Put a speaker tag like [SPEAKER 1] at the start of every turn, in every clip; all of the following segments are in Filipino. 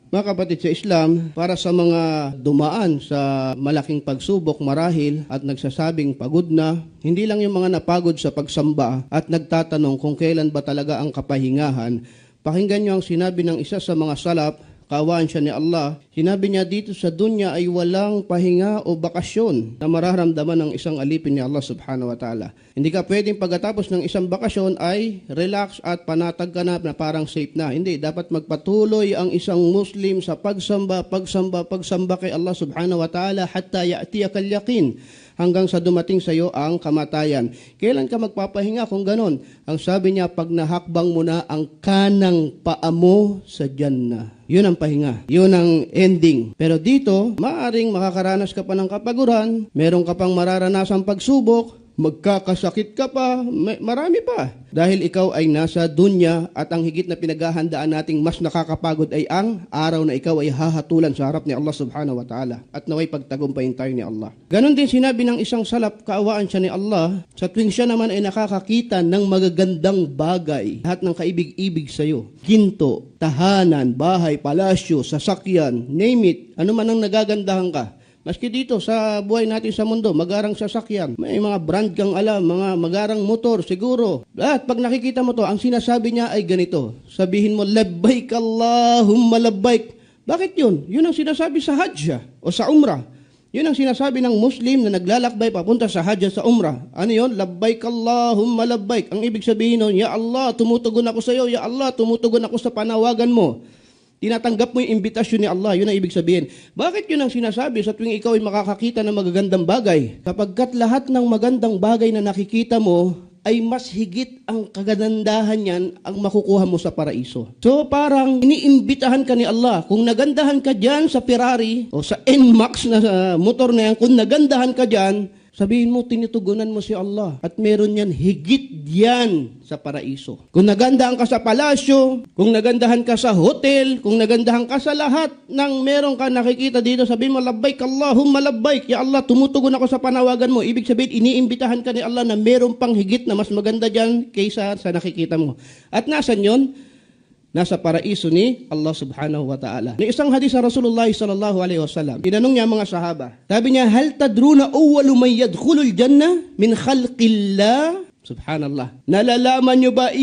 [SPEAKER 1] Mga kapatid sa Islam, para sa mga dumaan sa malaking pagsubok marahil at nagsasabing pagod na, hindi lang yung mga napagod sa pagsamba at nagtatanong kung kailan ba talaga ang kapahingahan, pakinggan nyo ang sinabi ng isa sa mga salaf, kaawaan siya ni Allah. Sinabi niya dito sa dunya ay walang pahinga o bakasyon na mararamdaman ng isang alipin ni Allah subhanahu wa ta'ala. Hindi ka pwedeng pagkatapos ng isang bakasyon ay relax at panatag ka na parang safe na. Hindi, dapat magpatuloy ang isang Muslim sa pagsamba kay Allah subhanahu wa ta'ala hatta ya'tiyakal yaqin, hanggang sa dumating sa iyo ang kamatayan. Kailan ka magpapahinga kung ganon? Ang sabi niya, pag nahakbang mo na ang kanang paa mo sa Jannah. Yun ang pahinga. Yun ang ending. Pero dito, maaring makakaranas ka pa ng kapaguran, meron ka pang mararanasang pagsubok, magkakasakit ka pa, marami pa. Dahil ikaw ay nasa dunya at ang higit na pinaghahandaan nating mas nakakapagod ay ang araw na ikaw ay hahatulan sa harap ni Allah subhanahu wa ta'ala at naway pagtagumpayin tayo ni Allah. Ganon din sinabi ng isang salaf, kaawaan siya ni Allah, sa tuwing siya naman ay nakakakita ng magagandang bagay, lahat ng kaibig-ibig sa iyo, ginto, tahanan, bahay, palasyo, sasakyan, name it, ano man ang nagagandahan ka. Maski dito sa buhay natin sa mundo, magarang sasakyan, may mga brand kang alam, mga magarang motor, siguro. At pag nakikita mo to, ang sinasabi niya ay ganito. Sabihin mo, labbaik Allahumma labbaik. Bakit yun? Yun ang sinasabi sa Hajj o sa Umrah. Yun ang sinasabi ng Muslim na naglalakbay papunta sa Hajj sa Umrah. Ano yun? Labbaik Allahumma labbaik. Ang ibig sabihin nun, Ya Allah, tumutugon ako sa iyo. Ya Allah, tumutugon ako sa panawagan mo. Tinatanggap mo yung imbitasyon ni Allah, yun ang ibig sabihin. Bakit yun ang sinasabi sa tuwing ikaw ay makakakita ng magagandang bagay? Kapagkat lahat ng magandang bagay na nakikita mo ay mas higit ang kagandahan yan ang makukuha mo sa paraiso. So parang iniimbitahan ka ni Allah. Kung nagandahan ka dyan sa Ferrari o sa NMAX na motor na yan, kung nagandahan ka dyan, sabihin mo, tinitugunan mo si Allah. At meron yan, higit yan sa paraiso. Kung nagandahan ka sa palasyo, kung nagandahan ka sa hotel, kung nagandahan ka sa lahat ng meron ka nakikita dito, sabihin mo, labbaik Allahumma labbaik. Ya Allah, tumutugon ako sa panawagan mo. Ibig sabihin, iniimbitahan ka ni Allah na meron pang higit na mas maganda dyan kaysa sa nakikita mo. At nasan yun? Nasa paraiso ni Allah subhanahu wa ta'ala. Ni isang hadis sa Rasulullah sallallahu alaihi wasallam, tinanong niya mga sahaba. Sabi niya, hal tadruna awwalu man yadkhulul jannah min khalqillah? Subhanallah. Nalalaman niyo ba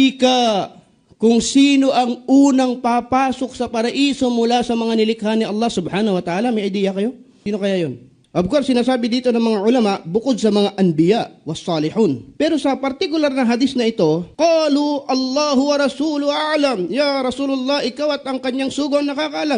[SPEAKER 1] kung sino ang unang papasok sa paraiso mula sa mga nilikha ni Allah subhanahu wa ta'ala? May idea kayo? Sino kaya yun? Of course, sinasabi dito ng mga ulama, bukod sa mga anbiya was salihun. Pero sa particular na hadis na ito, qalu Allahu wa rasuluhu a'lam. Ya Rasulullah, ikaw at ang kanyang sugo nakakaalam.